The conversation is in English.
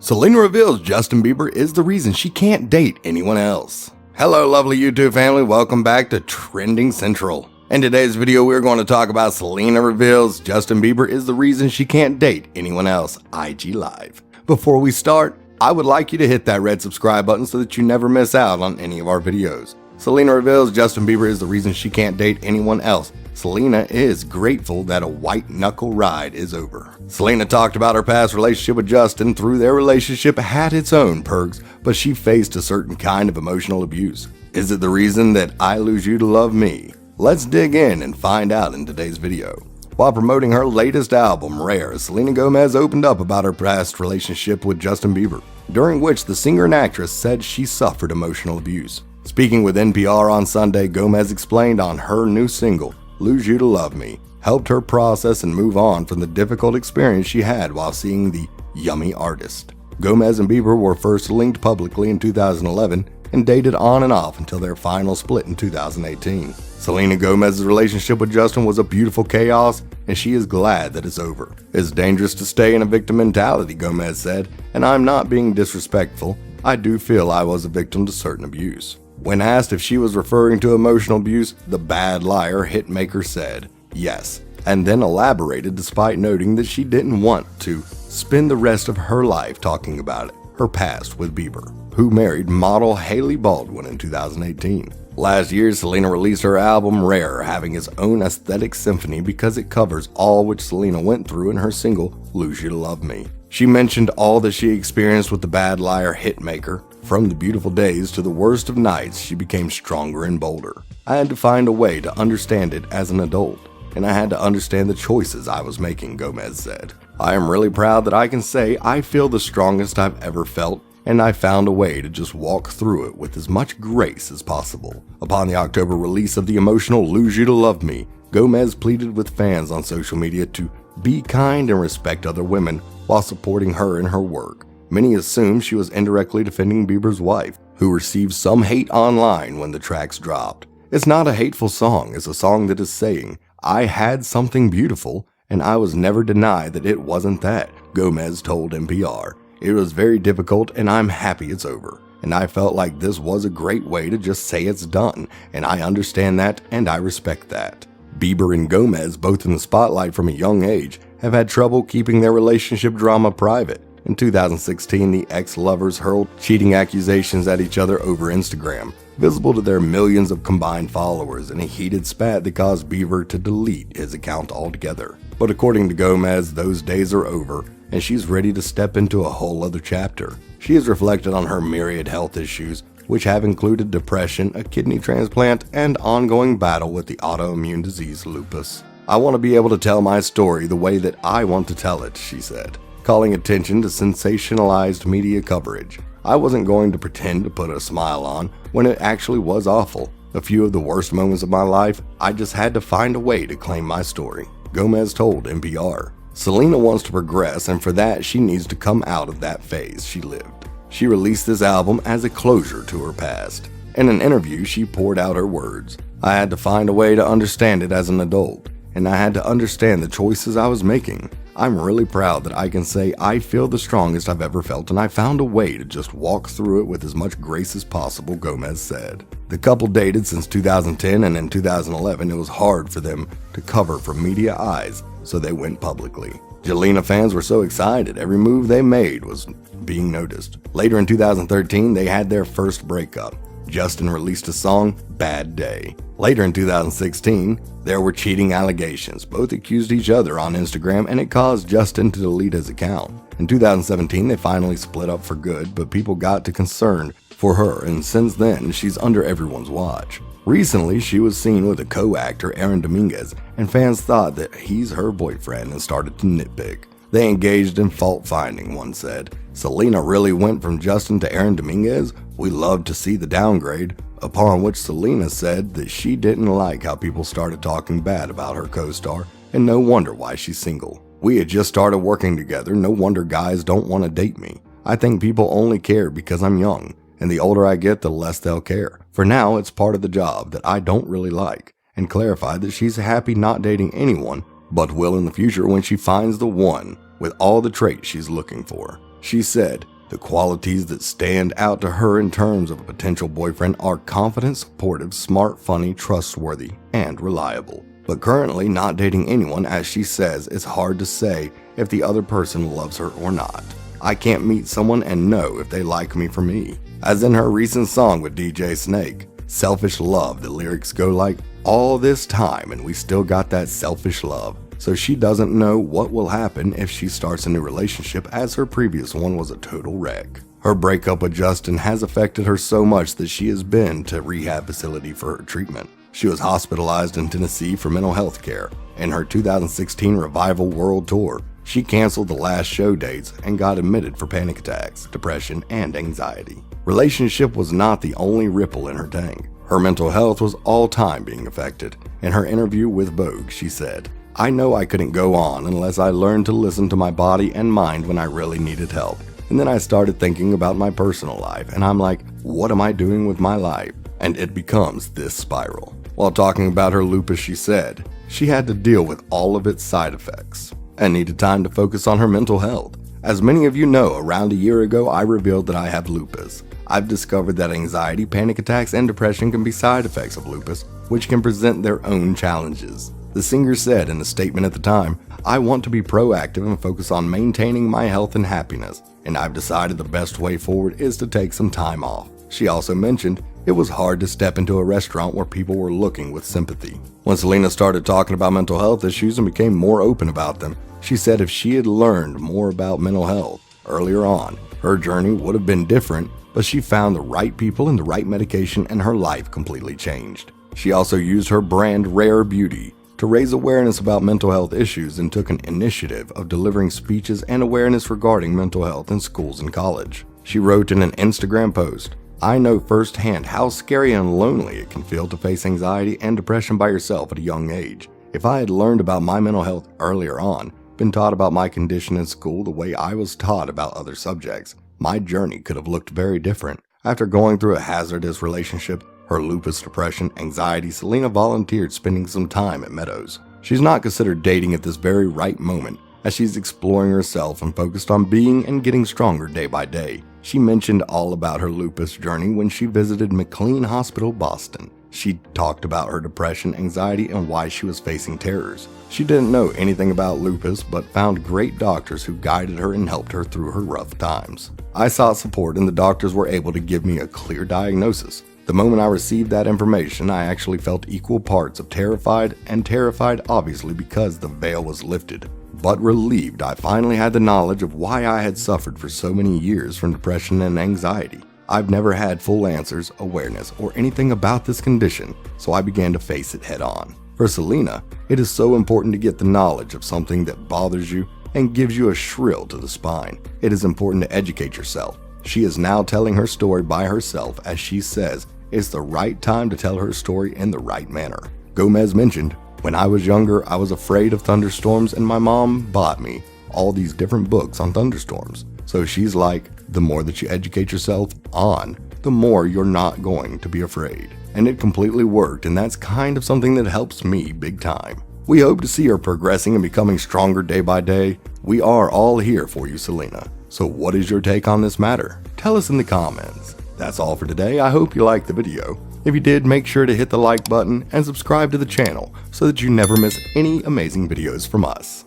Selena reveals Justin Bieber is the reason she can't date anyone else. Hello lovely YouTube family, welcome back to Trending Central. In today's video we're going to talk about Selena reveals Justin Bieber is the reason she can't date anyone else IG Live. Before we start, I would like you to hit that red subscribe button so that you never miss out on any of our videos. Selena reveals Justin Bieber is the reason she can't date anyone else. Selena is grateful that a white knuckle ride is over. Selena talked about her past relationship with Justin. Through their relationship had its own perks, but she faced a certain kind of emotional abuse. Is it the reason that I lose you to love me? Let's dig in and find out in today's video. While promoting her latest album, Rare, Selena Gomez opened up about her past relationship with Justin Bieber, during which the singer and actress said she suffered emotional abuse. Speaking with NPR on Sunday, Gomez explained on her new single, Lose You to Love Me, helped her process and move on from the difficult experience she had while seeing the Yummy artist. Gomez and Bieber were first linked publicly in 2011 and dated on and off until their final split in 2018. Selena Gomez's relationship with Justin was a beautiful chaos, and she is glad that it's over. It's dangerous to stay in a victim mentality, Gomez said, and I'm not being disrespectful. I do feel I was a victim to certain abuse. When asked if she was referring to emotional abuse, the Bad Liar hitmaker said yes, and then elaborated despite noting that she didn't want to spend the rest of her life talking about it, her past with Bieber, who married model Hailey Baldwin in 2018. Last year, Selena released her album Rare, having its own aesthetic symphony because it covers all which Selena went through in her single Lose You to Love Me. She mentioned all that she experienced with the Bad Liar hitmaker. From the beautiful days to the worst of nights, she became stronger and bolder. I had to find a way to understand it as an adult, and I had to understand the choices I was making, Gomez said. I am really proud that I can say I feel the strongest I've ever felt, and I found a way to just walk through it with as much grace as possible. Upon the October release of the emotional Lose You to Love Me, Gomez pleaded with fans on social media to be kind and respect other women while supporting her in her work. Many assume she was indirectly defending Bieber's wife, who received some hate online when the tracks dropped. It's not a hateful song, it's a song that is saying, I had something beautiful, and I was never denied that it wasn't that, Gomez told NPR. It was very difficult, and I'm happy it's over. And I felt like this was a great way to just say it's done, and I understand that, and I respect that. Bieber and Gomez, both in the spotlight from a young age, have had trouble keeping their relationship drama private. In 2016, the ex-lovers hurled cheating accusations at each other over Instagram, visible to their millions of combined followers, in a heated spat that caused Bieber to delete his account altogether. But according to Gomez, those days are over, and she's ready to step into a whole other chapter. She has reflected on her myriad health issues, which have included depression, a kidney transplant, and ongoing battle with the autoimmune disease lupus. I want to be able to tell my story the way that I want to tell it, she said, calling attention to sensationalized media coverage. I wasn't going to pretend to put a smile on when it actually was awful. A few of the worst moments of my life, I just had to find a way to claim my story, Gomez told NPR. Selena wants to progress, and for that she needs to come out of that phase she lived. She released this album as a closure to her past. In an interview, she poured out her words. I had to find a way to understand it as an adult, and I had to understand the choices I was making. I'm really proud that I can say I feel the strongest I've ever felt, and I found a way to just walk through it with as much grace as possible, Gomez said. The couple dated since 2010, and in 2011 it was hard for them to cover from media eyes, so they went publicly. Selena fans were so excited, every move they made was being noticed. Later in 2013, they had their first breakup. Justin released a song, Bad Day. Later in 2016, there were cheating allegations. Both accused each other on Instagram, and it caused Justin to delete his account. In 2017, they finally split up for good, but people got to concerned for her, and since then, she's under everyone's watch. Recently, she was seen with a co-actor, Aaron Dominguez, and fans thought that he's her boyfriend and started to nitpick. They engaged in fault-finding, one said. Selena really went from Justin to Aaron Dominguez? We love to see the downgrade. Upon which Selena said that she didn't like how people started talking bad about her co-star, and no wonder why she's single. We had just started working together, no wonder guys don't want to date me. I think people only care because I'm young, and the older I get, the less they'll care. For now, it's part of the job that I don't really like, and clarified that she's happy not dating anyone, but will in the future when she finds the one with all the traits she's looking for. She said, "The qualities that stand out to her in terms of a potential boyfriend are confident, supportive, smart, funny, trustworthy, and reliable. But currently not dating anyone, as she says it's hard to say if the other person loves her or not. I can't meet someone and know if they like me for me." As in her recent song with DJ Snake, "Selfish Love," the lyrics go like, "All this time and we still got that selfish love." So she doesn't know what will happen if she starts a new relationship, as her previous one was a total wreck. Her breakup with Justin has affected her so much that she has been to a rehab facility for her treatment. She was hospitalized in Tennessee for mental health care. In her 2016 Revival World Tour, she canceled the last show dates and got admitted for panic attacks, depression, and anxiety. Relationship was not the only ripple in her tank. Her mental health was all time being affected. In her interview with Vogue, she said, "I know I couldn't go on unless I learned to listen to my body and mind when I really needed help. And then I started thinking about my personal life, and I'm like, what am I doing with my life?" And it becomes this spiral. While talking about her lupus, she said she had to deal with all of its side effects and needed time to focus on her mental health. As many of you know, around a year ago, I revealed that I have lupus. I've discovered that anxiety, panic attacks, and depression can be side effects of lupus, which can present their own challenges. The singer said in a statement at the time, "I want to be proactive and focus on maintaining my health and happiness, and I've decided the best way forward is to take some time off." She also mentioned it was hard to step into a restaurant where people were looking with sympathy. When Selena started talking about mental health issues and became more open about them, she said if she had learned more about mental health earlier on, her journey would have been different, but she found the right people and the right medication and her life completely changed. She also used her brand Rare Beauty to raise awareness about mental health issues and took an initiative of delivering speeches and awareness regarding mental health in schools and college. She wrote in an Instagram post, "I know firsthand how scary and lonely it can feel to face anxiety and depression by yourself at a young age. If I had learned about my mental health earlier on, been taught about my condition in school the way I was taught about other subjects, my journey could have looked very different." After going through a hazardous relationship, her lupus, depression, anxiety, Selena volunteered spending some time at Meadows. She's not considered dating at this very right moment, as she's exploring herself and focused on being and getting stronger day by day. She mentioned all about her lupus journey when she visited McLean Hospital, Boston. She talked about her depression, anxiety, and why she was facing terrors. She didn't know anything about lupus, but found great doctors who guided her and helped her through her rough times. "I sought support and the doctors were able to give me a clear diagnosis. The moment I received that information, I actually felt equal parts of terrified obviously because the veil was lifted, but relieved I finally had the knowledge of why I had suffered for so many years from depression and anxiety. I've never had full answers, awareness, or anything about this condition, so I began to face it head on." For Selena, it is so important to get the knowledge of something that bothers you and gives you a shrill to the spine. It is important to educate yourself. She is now telling her story by herself, as she says it's the right time to tell her story in the right manner. Gomez mentioned, "When I was younger, I was afraid of thunderstorms and my mom bought me all these different books on thunderstorms." So she's like, the more that you educate yourself on, the more you're not going to be afraid. And it completely worked, and that's kind of something that helps me big time. We hope to see her progressing and becoming stronger day by day. We are all here for you, Selena. So what is your take on this matter? Tell us in the comments. That's all for today. I hope you liked the video. If you did, make sure to hit the like button and subscribe to the channel so that you never miss any amazing videos from us.